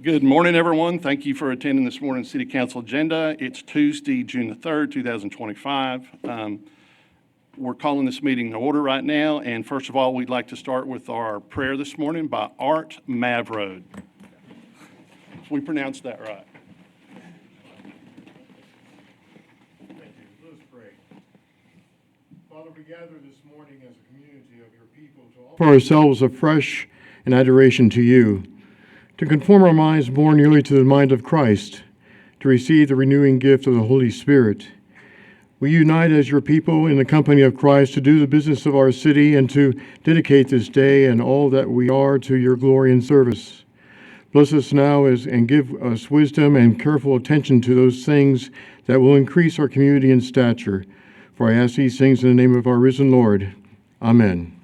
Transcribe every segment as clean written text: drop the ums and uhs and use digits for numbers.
Good morning, everyone. Thank you for attending this morning's City Council agenda. It's Tuesday, June the 3rd, 2025. We're calling this meeting to order right now, and first of all, we'd like to start with our prayer this morning by Art Mavrode. We pronounced that right. Thank you. Let us pray. Father, we gather this morning as a community of your people to offer ourselves afresh in adoration to you, to conform our minds more nearly to the mind of Christ, to receive the renewing gift of the Holy Spirit. We unite as your people in the company of Christ to do the business of our city and to dedicate this day and all that we are to your glory and service. Bless us now and give us wisdom and careful attention to those things that will increase our community in stature. For I ask these things in the name of our risen Lord. Amen.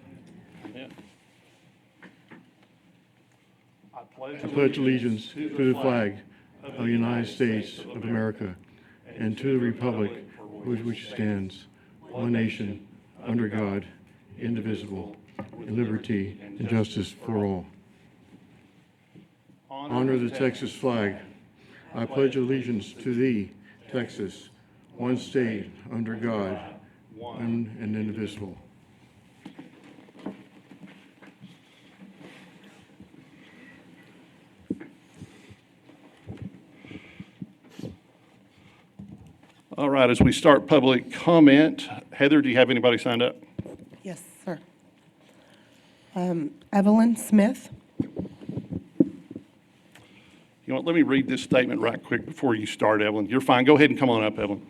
I pledge allegiance to the flag of the United States of America and to the republic with which stands one nation, under God, indivisible, with liberty and justice for all. Honor the Texas flag. I pledge allegiance to thee, Texas, one state, under God, one and indivisible. All right, as we start public comment, Heather, do you have anybody signed up? Yes, sir. Evelyn Smith. You know what, let me read this statement right quick before you start, Evelyn. You're fine. Go ahead and come on up, Evelyn.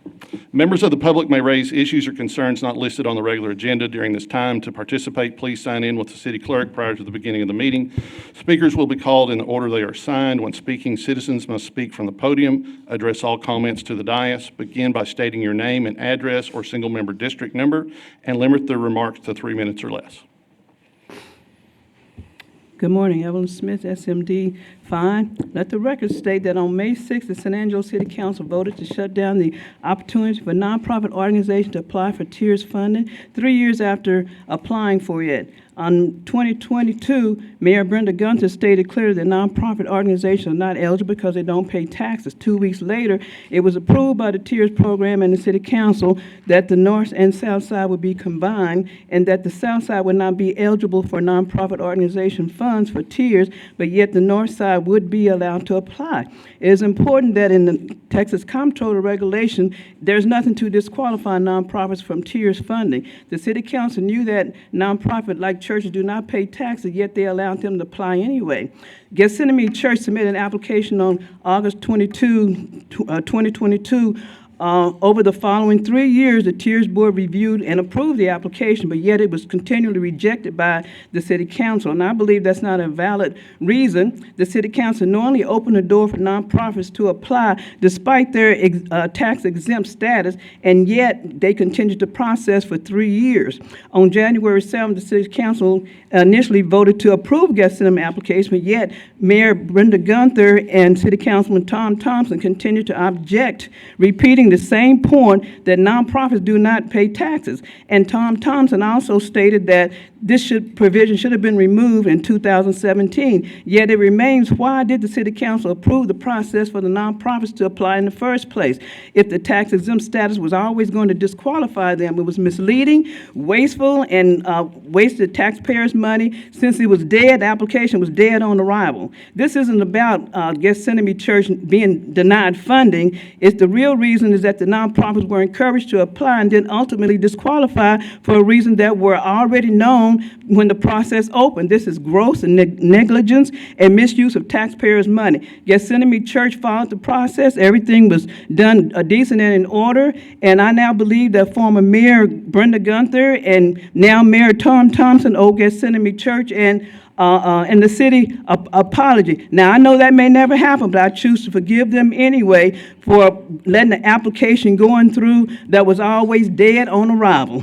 Members of the public may raise issues or concerns not listed on the regular agenda during this time. To participate, please sign in with the city clerk prior to the beginning of the meeting. Speakers will be called in the order they are assigned. When speaking, citizens must speak from the podium, address all comments to the dais, begin by stating your name and address or single-member district number, and limit their remarks to 3 minutes or less. Good morning, Evelyn Smith, SMD. Fine. Let the record state that on May 6th, the San Angelo City Council voted to shut down the opportunity for nonprofit organizations to apply for TIERS funding 3 years after applying for it. On 2022, Mayor Brenda Gunther stated clearly that nonprofit organizations are not eligible because they don't pay taxes. 2 weeks later, it was approved by the TIERS program and the City Council that the North and South Side would be combined and that the South Side would not be eligible for nonprofit organization funds for TIERS, but yet the North Side would be allowed to apply. It is important that in the Texas Comptroller regulation, there's nothing to disqualify nonprofits from TIERS funding. The City Council knew that nonprofit like churches do not pay taxes, yet they allowed them to apply anyway. Gethsemane Church submitted an application on August 22, 2022. Over the following 3 years, the TIERS Board reviewed and approved the application, but yet it was continually rejected by the City Council. And I believe that's not a valid reason. The City Council normally opened the door for nonprofits to apply despite their tax-exempt status, and yet they continued to process for 3 years. On January 7th, the City Council initially voted to approve Gethsemane application, but yet Mayor Brenda Gunther and City Councilman Tom Thompson continued to object, repeating the same point that nonprofits do not pay taxes. And Tom Thompson also stated that this provision should have been removed in 2017. Yet it remains, why did the City Council approve the process for the nonprofits to apply in the first place? If the tax exempt status was always going to disqualify them, it was misleading, wasteful, and wasted taxpayers' money. Since it was dead, the application was dead on arrival. This isn't about Gethsemane Church being denied funding. It's the real reason is that the nonprofits were encouraged to apply and then ultimately disqualified for a reason that were already known when the process opened. This is gross negligence and misuse of taxpayers' money. Gethsemane Church followed the process. Everything was done decent and in order. And I now believe that former Mayor Brenda Gunther and now Mayor Tom Thompson owe Gethsemane Church and the city apology. Now, I know that may never happen, but I choose to forgive them anyway for letting the application going through that was always dead on arrival.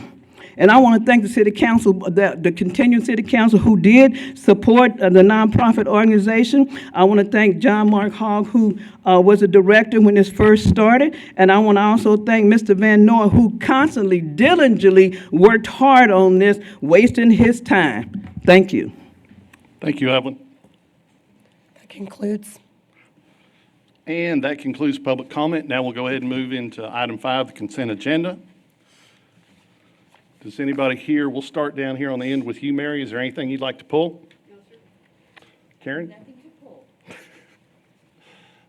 And I want to thank the City Council, the continuing City Council who did support the nonprofit organization. I want to thank John Mark Hogg, who was a director when this first started. And I want to also thank Mr. Van Noy, who constantly, diligently worked hard on this, wasting his time. Thank you. Thank you, Evelyn. That concludes. And that concludes public comment. Now we'll go ahead and move into item 5, the consent agenda. Does anybody here, we'll start down here on the end with you, Mary. Is there anything you'd like to pull? No, sir. Karen? Nothing to pull.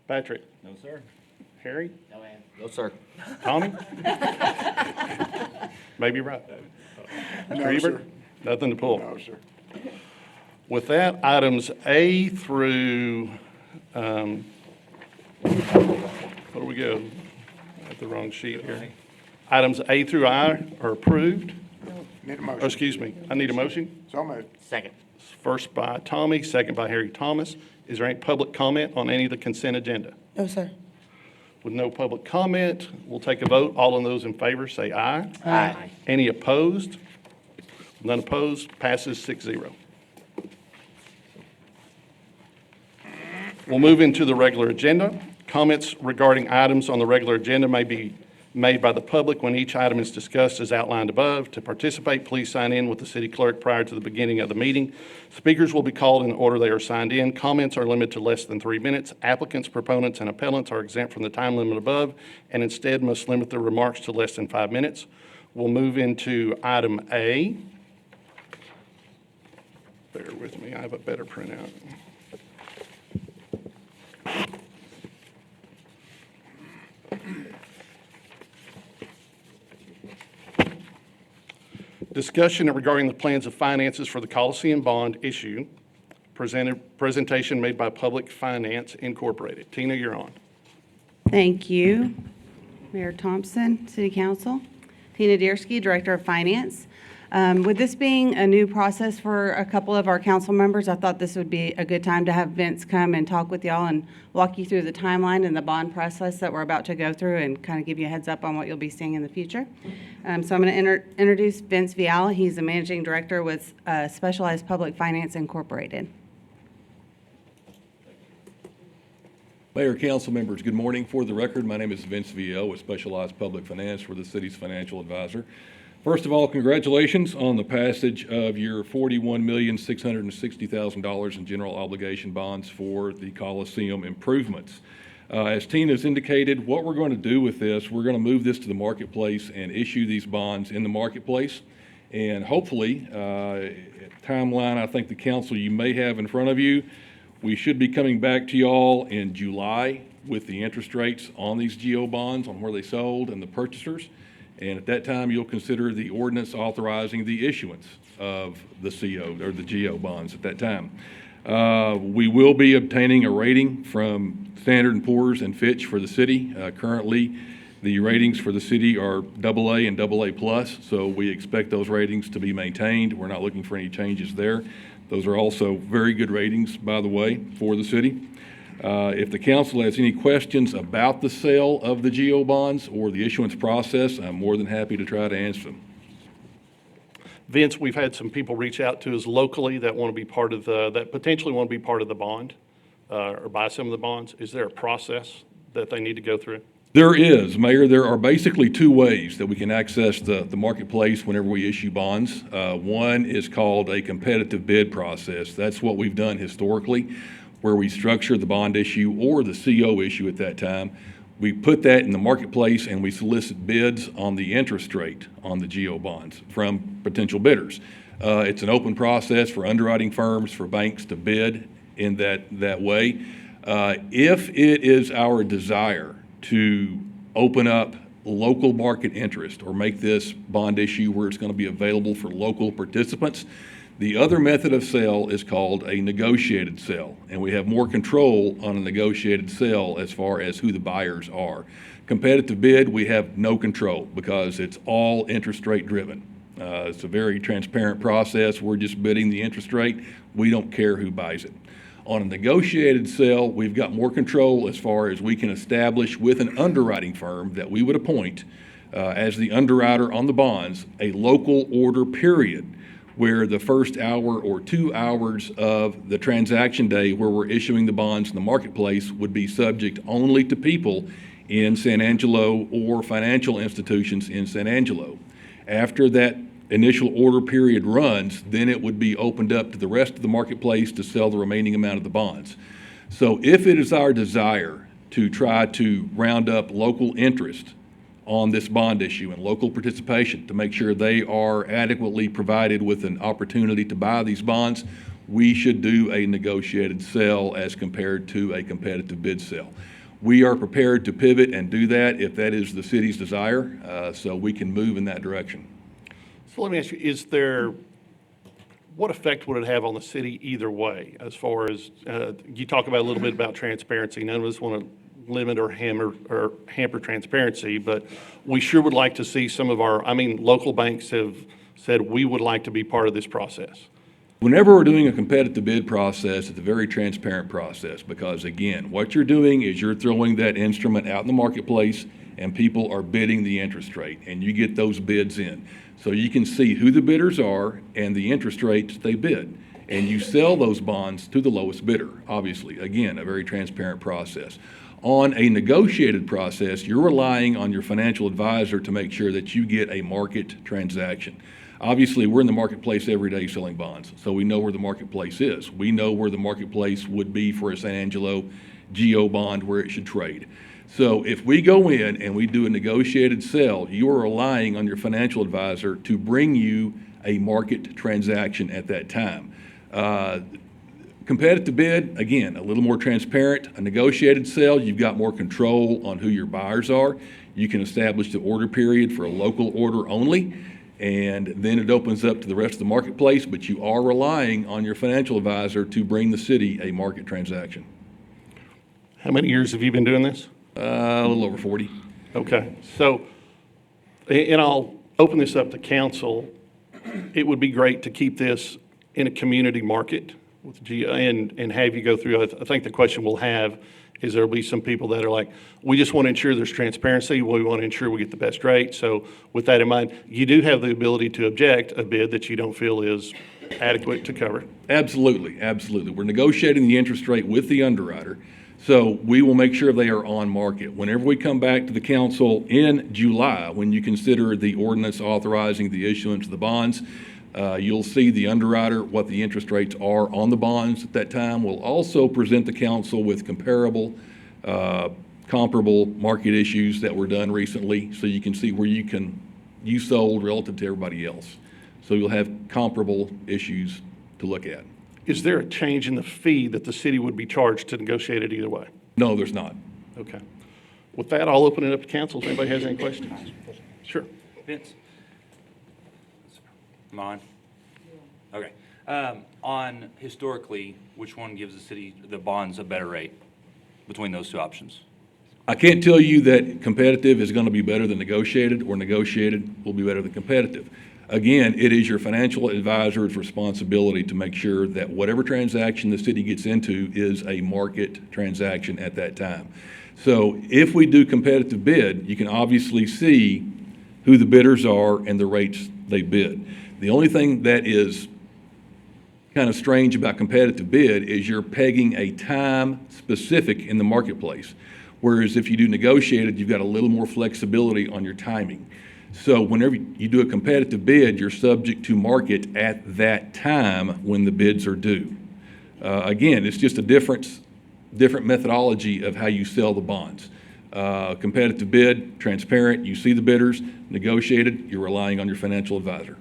Patrick? No, sir. Harry? No, ma'am. No, sir. Tommy? Maybe right. Mr. Ebert? Nothing to pull. No, sir. With that, items A through, where do we go? At the wrong sheet here. Items A through I are approved. Need a Oh, motion. excuse me, I need a motion. So moved. Second. First by Tommy, second by Harry Thomas. Is there any public comment on any of the consent agenda? No, sir. With no public comment, we'll take a vote. All of those in favor say aye. Aye. Any opposed? None opposed, passes 6-0. We'll move into the regular agenda. Comments regarding items on the regular agenda may be made by the public when each item is discussed as outlined above. To participate, please sign in with the city clerk prior to the beginning of the meeting. Speakers will be called in the order they are signed in. Comments are limited to less than 3 minutes. Applicants, proponents, and appellants are exempt from the time limit above and instead must limit their remarks to less than 5 minutes. We'll move into item A. Bear with me, I have a better printout. Discussion regarding the plans of finances for the Coliseum bond issue. Presentation made by Public Finance Incorporated. Tina, you're on. Thank you, Mayor Thompson, City Council. Tina Deersky, Director of Finance. With this being a new process for a couple of our council members, I thought this would be a good time to have Vince come and talk with y'all and walk you through the timeline and the bond process that we're about to go through and kind of give you a heads up on what you'll be seeing in the future. So I'm going to introduce Vince Viala. He's the Managing Director with Specialized Public Finance Incorporated. Mayor, council members, good morning. For the record, my name is Vince Viala with Specialized Public Finance. For the city's financial advisor. First of all, congratulations on the passage of your $41,660,000 in general obligation bonds for the Coliseum improvements. As Tina's indicated, what we're going to do with this, we're going to move this to the marketplace and issue these bonds in the marketplace. And hopefully, timeline I think the council you may have in front of you, we should be coming back to y'all in July with the interest rates on these GO bonds, on where they sold and the purchasers. And at that time, you'll consider the ordinance authorizing the issuance of the CO or the GO bonds at that time. We will be obtaining a rating from Standard & Poor's and Fitch for the city. Currently, the ratings for the city are AA and AA+, so we expect those ratings to be maintained. We're not looking for any changes there. Those are also very good ratings, by the way, for the city. If the council has any questions about the sale of the GO bonds or the issuance process, I'm more than happy to try to answer them. Vince, we've had some people reach out to us locally that want to be part of that potentially want to be part of the bond or buy some of the bonds. Is there a process that they need to go through? There is, Mayor. There are basically two ways that we can access the marketplace whenever we issue bonds. One is called a competitive bid process. That's what we've done historically, where we structure the bond issue or the CO issue at that time. We put that in the marketplace and we solicit bids on the interest rate on the GO bonds from potential bidders. It's an open process for underwriting firms, for banks to bid in that way. If it is our desire to open up local market interest or make this bond issue where it's going to be available for local participants, the other method of sale is called a negotiated sale, and we have more control on a negotiated sale as far as who the buyers are. Competitive bid, we have no control because it's all interest rate driven. It's a very transparent process. We're just bidding the interest rate. We don't care who buys it. On a negotiated sale, we've got more control as far as we can establish with an underwriting firm that we would appoint as the underwriter on the bonds a local order period, where the first hour or 2 hours of the transaction day where we're issuing the bonds in the marketplace would be subject only to people in San Angelo or financial institutions in San Angelo. After that initial order period runs, then it would be opened up to the rest of the marketplace to sell the remaining amount of the bonds. So if it is our desire to try to round up local interest on this bond issue and local participation to make sure they are adequately provided with an opportunity to buy these bonds, we should do a negotiated sale as compared to a competitive bid sale. We are prepared to pivot and do that if that is the city's desire, so we can move in that direction. So let me ask you, what effect would it have on the city either way? As far as, you talk about a little bit about transparency. None of us want to limit or hamper transparency, but we sure would like to see some of local banks have said we would like to be part of this process. Whenever we're doing a competitive bid process, it's a very transparent process because, again, what you're doing is you're throwing that instrument out in the marketplace and people are bidding the interest rate, and you get those bids in. So you can see who the bidders are and the interest rates they bid. And you sell those bonds to the lowest bidder, obviously. Again, a very transparent process. On a negotiated process, you're relying on your financial advisor to make sure that you get a market transaction. Obviously, we're in the marketplace every day selling bonds, so we know where the marketplace is. We know where the marketplace would be for a San Angelo GO bond, where it should trade. So if we go in and we do a negotiated sale, you are relying on your financial advisor to bring you a market transaction at that time. Competitive bid, again, a little more transparent. A negotiated sale, you've got more control on who your buyers are. You can establish the order period for a local order only, and then it opens up to the rest of the marketplace, but you are relying on your financial advisor to bring the city a market transaction. How many years have you been doing this? A little over 40. Okay, so, and I'll open this up to council. It would be great to keep this in a community market with and have you go through. I think the question we'll have is there'll be some people that are like, we just want to ensure there's transparency. We want to ensure we get the best rate. So with that in mind, you do have the ability to object a bid that you don't feel is adequate to cover. Absolutely, absolutely. We're negotiating the interest rate with the underwriter, so we will make sure they are on market. Whenever we come back to the council in July, when you consider the ordinance authorizing the issuance of the bonds, you'll see the underwriter, what the interest rates are on the bonds at that time. We'll also present the council with comparable, comparable market issues that were done recently, so you can see where you sold relative to everybody else. So you'll have comparable issues to look at. Is there a change in the fee that the city would be charged to negotiate it either way? No, there's not. Okay. With that, I'll open it up to council. If anybody has any questions? Sure. Vince? Am I on? Okay. On historically, which one gives the city, the bonds, a better rate between those two options? I can't tell you that competitive is going to be better than negotiated or negotiated will be better than competitive. Again, it is your financial advisor's responsibility to make sure that whatever transaction the city gets into is a market transaction at that time. So if we do competitive bid, you can obviously see who the bidders are and the rates they bid. The only thing that is kind of strange about competitive bid is you're pegging a time specific in the marketplace. Whereas if you do negotiated, you've got a little more flexibility on your timing. So whenever you do a competitive bid, you're subject to market at that time when the bids are due. Again, it's just a different methodology of how you sell the bonds. Competitive bid, transparent, you see the bidders. Negotiated, you're relying on your financial advisor.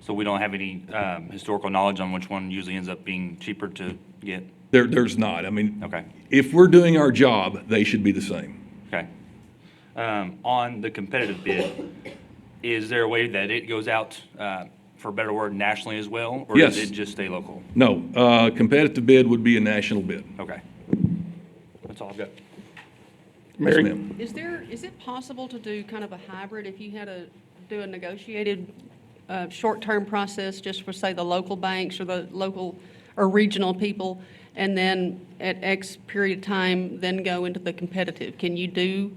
So we don't have any historical knowledge on which one usually ends up being cheaper to get? There's not. I mean, Okay. if we're doing our job, they should be the same. Okay. On the competitive bid, is there a way that it goes out, for a better word, nationally as well? Or Yes. does it just stay local? No, competitive bid would be a national bid. Okay. That's all I've got. Yes, Mary? ma'am. Is it possible to do kind of a hybrid if you had to do a negotiated short-term process just for, say, the local banks or the local or regional people, and then at X period of time, then go into the competitive? Can you do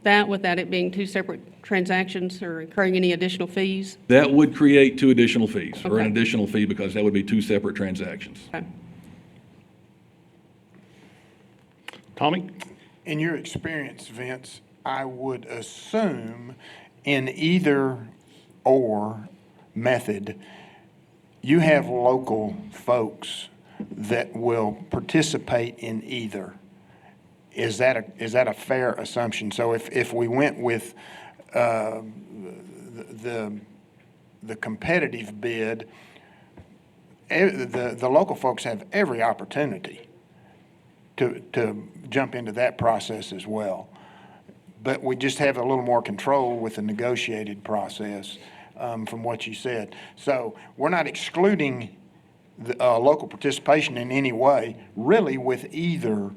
that without it being two separate transactions or incurring any additional fees? That would create two additional fees, or an Okay. additional fee, because that would be two separate transactions. Okay. Tommy? In your experience, Vince, I would assume in either or method, you have local folks that will participate in either. Is that a fair assumption? So if we went with the competitive bid, the local folks have every opportunity to jump into that process as well. But we just have a little more control with the negotiated process, from what you said. So we're not excluding the local participation in any way, really, with either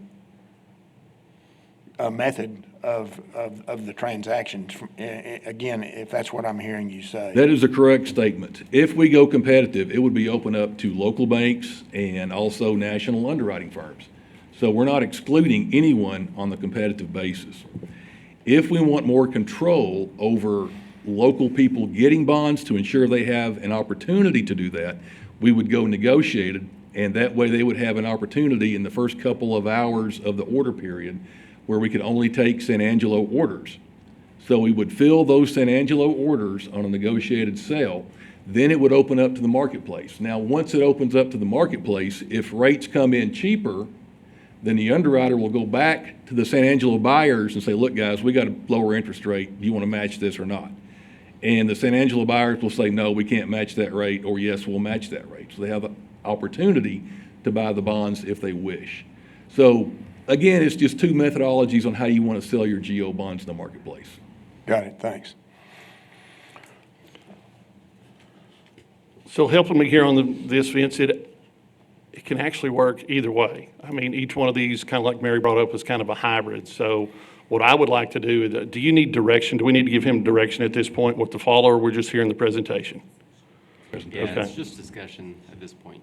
method of the transactions. Again, if that's what I'm hearing you say. That is a correct statement. If we go competitive, it would be open up to local banks and also national underwriting firms. So we're not excluding anyone on the competitive basis. If we want more control over local people getting bonds to ensure they have an opportunity to do that, we would go negotiated, and that way they would have an opportunity in the first couple of hours of the order period where we could only take San Angelo orders. So we would fill those San Angelo orders on a negotiated sale, then it would open up to the marketplace. Now, once it opens up to the marketplace, if rates come in cheaper, then the underwriter will go back to the San Angelo buyers and say, look, guys, we got a lower interest rate. Do you want to match this or not? And the San Angelo buyers will say, no, we can't match that rate, or yes, we'll match that rate. So they have the opportunity to buy the bonds if they wish. So again, it's just two methodologies on how you want to sell your GO bonds in the marketplace. Got it, thanks. So helping me here on this, Vince, it can actually work either way. I mean, each one of these, kind of like Mary brought up, is kind of a hybrid. So what I would like to do is, do you need direction? Do we need to give him direction at this point, what to follow, or we're just hearing the presentation? Yeah, Okay. it's just discussion at this point.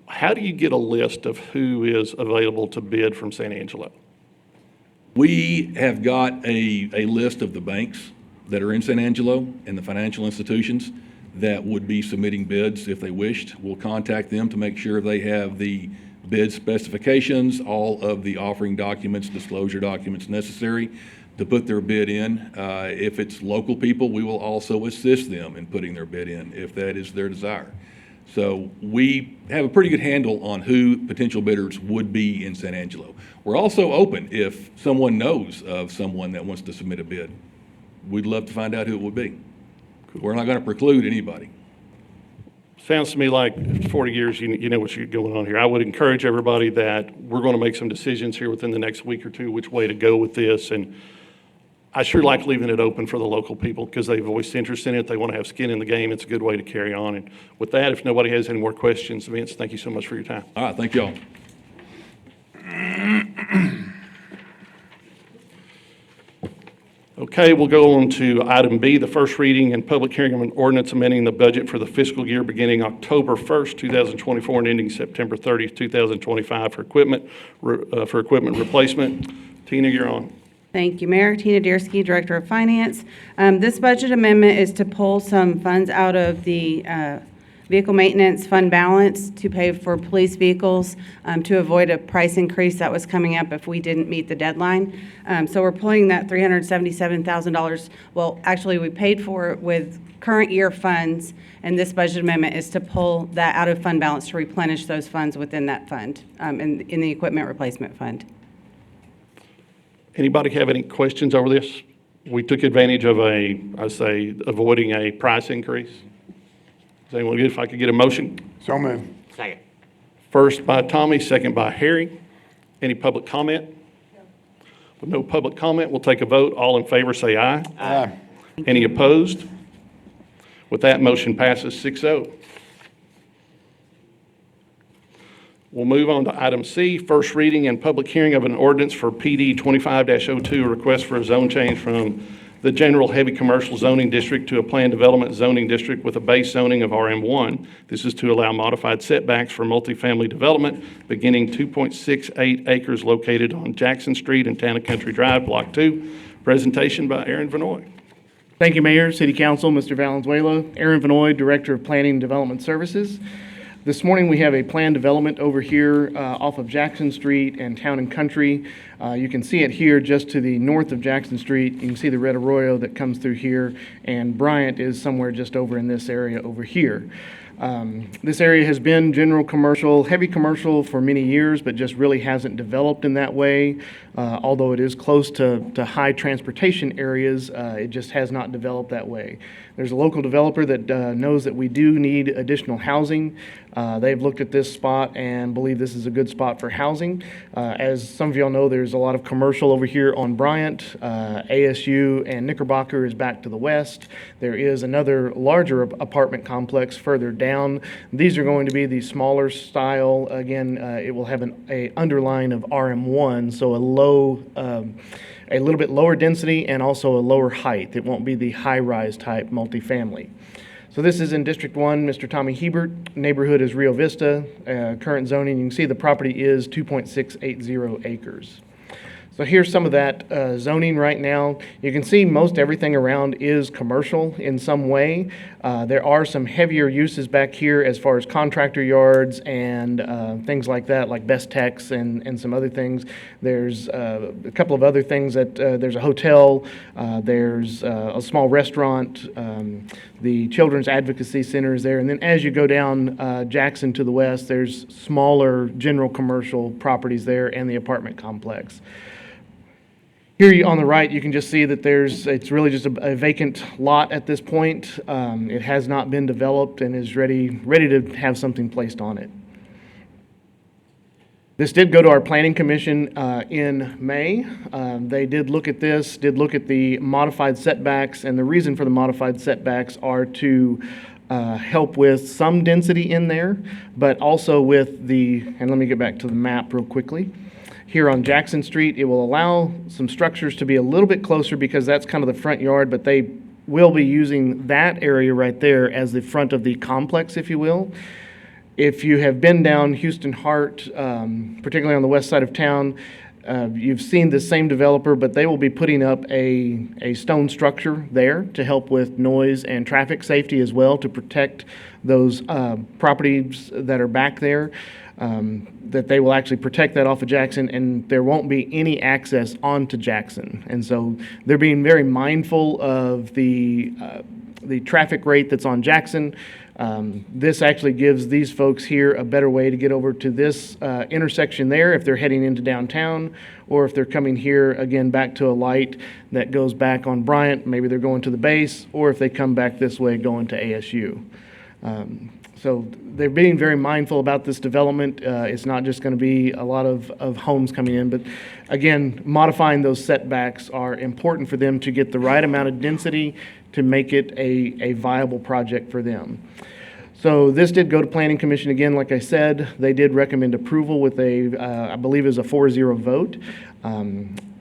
How do you get a list of who is available to bid from San Angelo? We have got a list of the banks that are in San Angelo and the financial institutions that would be submitting bids if they wished. We'll contact them to make sure they have the bid specifications, all of the offering documents, disclosure documents necessary to put their bid in. If it's local people, we will also assist them in putting their bid in if that is their desire. So we have a pretty good handle on who potential bidders would be in San Angelo. We're also open if someone knows of someone that wants to submit a bid. We'd love to find out who it would be. We're not going to preclude anybody. Sounds to me like 40 years, you know what's going on here. I would encourage everybody that we're going to make some decisions here within the next week or two, which way to go with this. And I sure like leaving it open for the local people because they've voiced interest in it. They want to have skin in the game. It's a good way to carry on. And with that, if nobody has any more questions, Vince, thank you so much for your time. All right, thank y'all. Okay, we'll go on to item B, the first reading and public hearing of an ordinance amending the budget for the fiscal year beginning October 1st, 2024 and ending September 30th, 2025 for equipment replacement. Tina, you're on. Thank you, Mayor. Tina Deersky, Director of Finance. This budget amendment is to pull some funds out of the vehicle maintenance fund balance to pay for police vehicles to avoid a price increase that was coming up if we didn't meet the deadline. So we're pulling that $377,000. Well, actually, we paid for it with current year funds, and this budget amendment is to pull that out of fund balance to replenish those funds within that fund, in the equipment replacement fund. Anybody have any questions over this? We took advantage of avoiding a price increase. Does anyone get, if I could get a motion? So moved. Second. First by Tommy, second by Harry. Any public comment? With no public comment, we'll take a vote. All in favor, say aye. Aye. Any opposed? With that, motion passes 6-0. We'll move on to item C, first reading and public hearing of an ordinance for PD 25-02, a request for a zone change from the general heavy commercial zoning district to a planned development zoning district with a base zoning of RM1. This is to allow modified setbacks for multifamily development beginning 2.68 acres located on Jackson Street and Town and Country Drive, Block 2. Presentation by Aaron Vanoy. Thank you, Mayor, City Council, Mr. Valenzuela. Aaron Vanoy, Director of Planning and Development Services. This morning, we have a planned development over here off of Jackson Street and Town and Country. You can see it here just to the north of Jackson Street. You can see the red arroyo that comes through here, and Bryant is somewhere just over in this area over here. This area has been general commercial, heavy commercial for many years, but just really hasn't developed in that way. Although it is close to high transportation areas, it just has not developed that way. There's a local developer that knows that we do need additional housing. They've looked at this spot and believe this is a good spot for housing. As some of y'all know, there's a lot of commercial over here on Bryant. ASU and Knickerbocker is back to the west. There is another larger apartment complex further down. These are going to be the smaller style. Again, it will have a underline of RM1, so a little bit lower density and also a lower height. It won't be the high-rise type multifamily. So this is in District 1, Mr. Tommy Hebert. Neighborhood is Rio Vista. Current zoning, you can see the property is 2.680 acres. So here's some of that zoning right now. You can see most everything around is commercial in some way. There are some heavier uses back here as far as contractor yards and things like that, like Best Techs and some other things. There's a couple of other things that there's a hotel, there's a small restaurant, the Children's Advocacy Center is there. And then as you go down Jackson to the west, there's smaller general commercial properties there and the apartment complex. Here on the right, you can just see that it's really just a vacant lot at this point. It has not been developed and is ready to have something placed on it. This did go to our planning commission in May. They did look at this, did look at the modified setbacks, and the reason for the modified setbacks are to help with some density in there, but also with and let me get back to the map real quickly. Here on Jackson Street, it will allow some structures to be a little bit closer because that's kind of the front yard, but they will be using that area right there as the front of the complex, if you will. If you have been down Houston Hart, particularly on the west side of town, you've seen the same developer, but they will be putting up a stone structure there to help with noise and traffic safety as well, to protect those properties that are back there. That they will actually protect that off of Jackson, and there won't be any access onto Jackson. And so they're being very mindful of the traffic rate that's on Jackson. This actually gives these folks here a better way to get over to this intersection there if they're heading into downtown, or if they're coming here again back to a light that goes back on Bryant, maybe they're going to the base, or if they come back this way going to ASU. So they're being very mindful about this development. It's not just going to be a lot of homes coming in, but again, modifying those setbacks are important for them to get the right amount of density to make it a viable project for them. So this did go to Planning Commission again, like I said. They did recommend approval with I believe it was a 4-0 vote.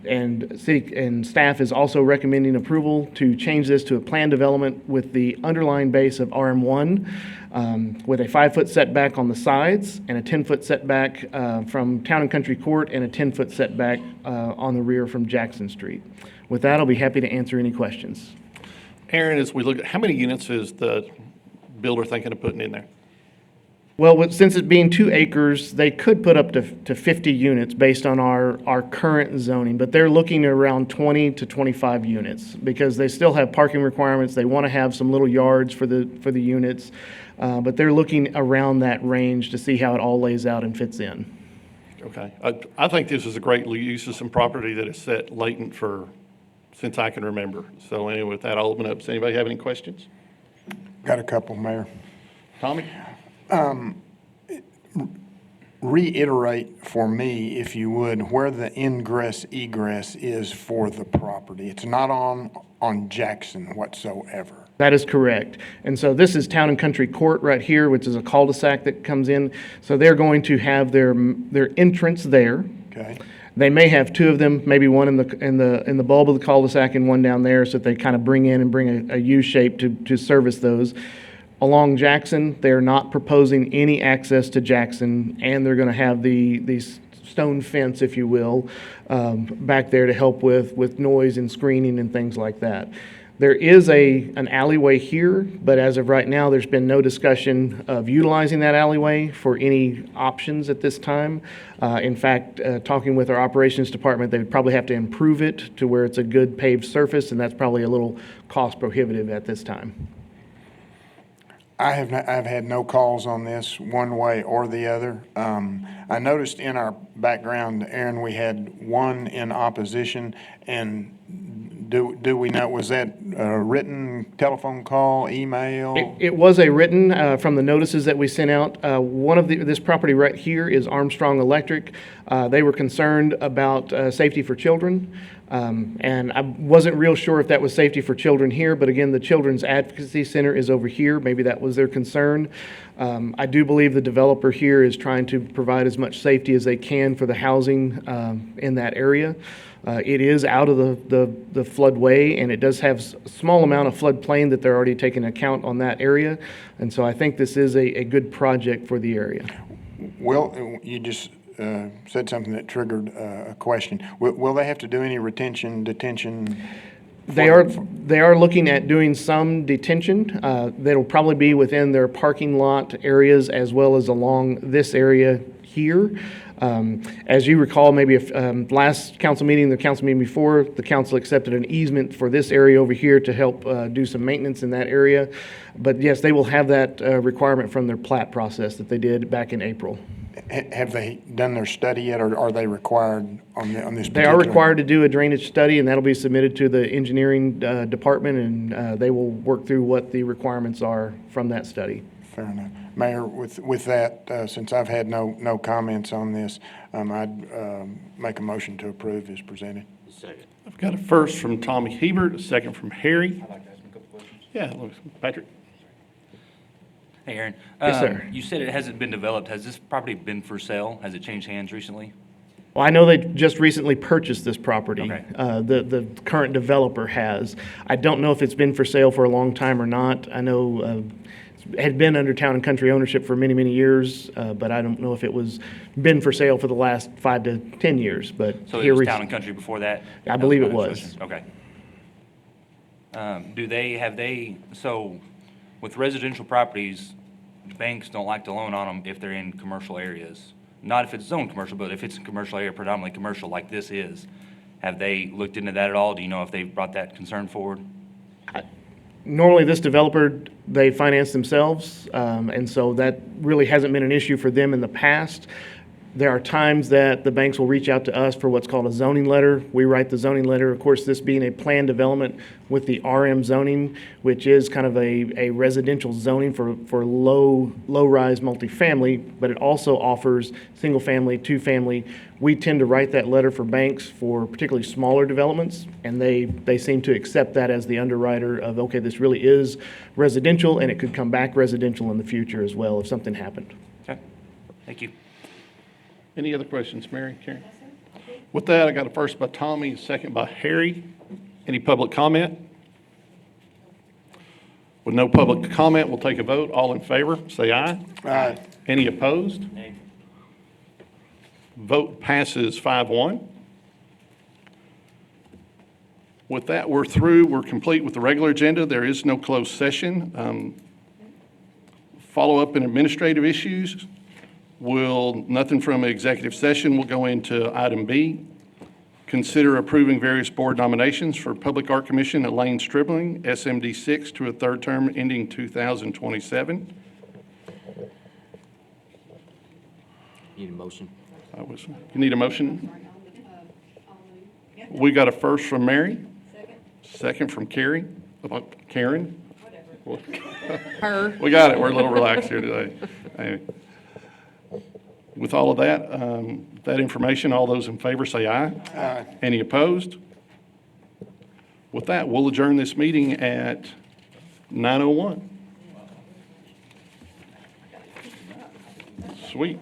And city and staff is also recommending approval to change this to a planned development with the underlying base of RM1, with a 5-foot setback on the sides and a 10-foot setback from Town and Country Court and a 10-foot setback on the rear from Jackson Street. With that, I'll be happy to answer any questions. Aaron, as we look at, how many units is the builder thinking of putting in there? Well, since it being 2 acres, they could put up to 50 units based on our current zoning, but they're looking at around 20 to 25 units because they still have parking requirements. They want to have some little yards for the units, but they're looking around that range to see how it all lays out and fits in. Okay. I think this is a great use of some property that is set latent since I can remember. So anyway, with that, I'll open up. Does anybody have any questions? Got a couple, Mayor. Tommy? Reiterate for me, if you would, where the ingress egress is for the property. It's not on Jackson whatsoever. That is correct. And so this is Town and Country Court right here, which is a cul-de-sac that comes in. So they're going to have their entrance there. Okay. They may have 2 of them, maybe one in the bulb of the cul-de-sac and one down there, so that they kind of bring in and bring a U shape to service those. Along Jackson, they're not proposing any access to Jackson, and they're going to have the stone fence, if you will, back there to help with noise and screening and things like that. There is an alleyway here, but as of right now, there's been no discussion of utilizing that alleyway for any options at this time. In fact, talking with our operations department, they would probably have to improve it to where it's a good paved surface, and that's probably a little cost prohibitive at this time. I've had no calls on this one way or the other. I noticed in our background, Aaron, we had one in opposition, and do we know, was that a written telephone call, email? It was a written, from the notices that we sent out. This property right here is Armstrong Electric. They were concerned about safety for children. And I wasn't real sure if that was safety for children here, but again, the Children's Advocacy Center is over here. Maybe that was their concern. I do believe the developer here is trying to provide as much safety as they can for the housing in that area. It is out of the floodway, and it does have a small amount of floodplain that they're already taking account on that area. And so I think this is a good project for the area. Well, you just said something that triggered a question. Will they have to do any detention? They are looking at doing some detention. That'll probably be within their parking lot areas as well as along this area here. As you recall, maybe last council meeting, the council meeting before, the council accepted an easement for this area over here to help do some maintenance in that area. But yes, they will have that requirement from their plat process that they did back in April. Have they done their study yet, or are they required on this? They are required to do a drainage study, and that'll be submitted to the engineering department, and they will work through what the requirements are from that study. Fair enough. Mayor, with that, since I've had no comments on this, I'd make a motion to approve as presented. Second. I've got a first from Tommy Hebert, a second from Harry. I'd like to ask him a couple questions. Yeah, Patrick. Hey, Aaron. Yes, sir. You said it hasn't been developed. Has this property been for sale? Has it changed hands recently? Well, I know they just recently purchased this property. Okay. The current developer has. I don't know if it's been for sale for a long time or not. I know it had been under Town and Country ownership for many, many years, but I don't know if it was been for sale for the last 5 to 10 years. But So it here was we, Town and Country before that? I believe That it my was. question. Okay. So with residential properties, banks don't like to loan on them if they're in commercial areas. Not if it's zoned commercial, but if it's a commercial area, predominantly commercial like this is. Have they looked into that at all? Do you know if they've brought that concern forward? normally this developer, they finance themselves, and so that really hasn't been an issue for them in the past. There are times that the banks will reach out to us for what's called a zoning letter. We write the zoning letter. Of course, this being a planned development with the RM zoning, which is kind of a residential zoning for low-rise multifamily, but it also offers single-family, two-family. We tend to write that letter for banks for particularly smaller developments, and they seem to accept that as the underwriter of, okay, this really is residential, and it could come back residential in the future as well if something happened. Okay, thank you. Any other questions, Mary, Karen? With that, I got a first by Tommy, a second by Harry. Any public comment? With no public comment, we'll take a vote. All in favor, say aye. Aye. Any opposed? Vote passes 5-1. With that, we're through. We're complete with the regular agenda. There is no closed session. Follow-up and administrative issues. Nothing from executive session. We'll go into item B. Consider approving various board nominations for Public Art Commission, Elaine Stribling, SMD 6, to a third term ending 2027. Need a motion? You need a motion? We got a first from Mary. Second from Carrie. Karen? Her. We got it. We're a little relaxed here today. Anyway. With all of that information, all those in favor say aye. Aye. Any opposed? With that, we'll adjourn this meeting at 9:01. Sweet.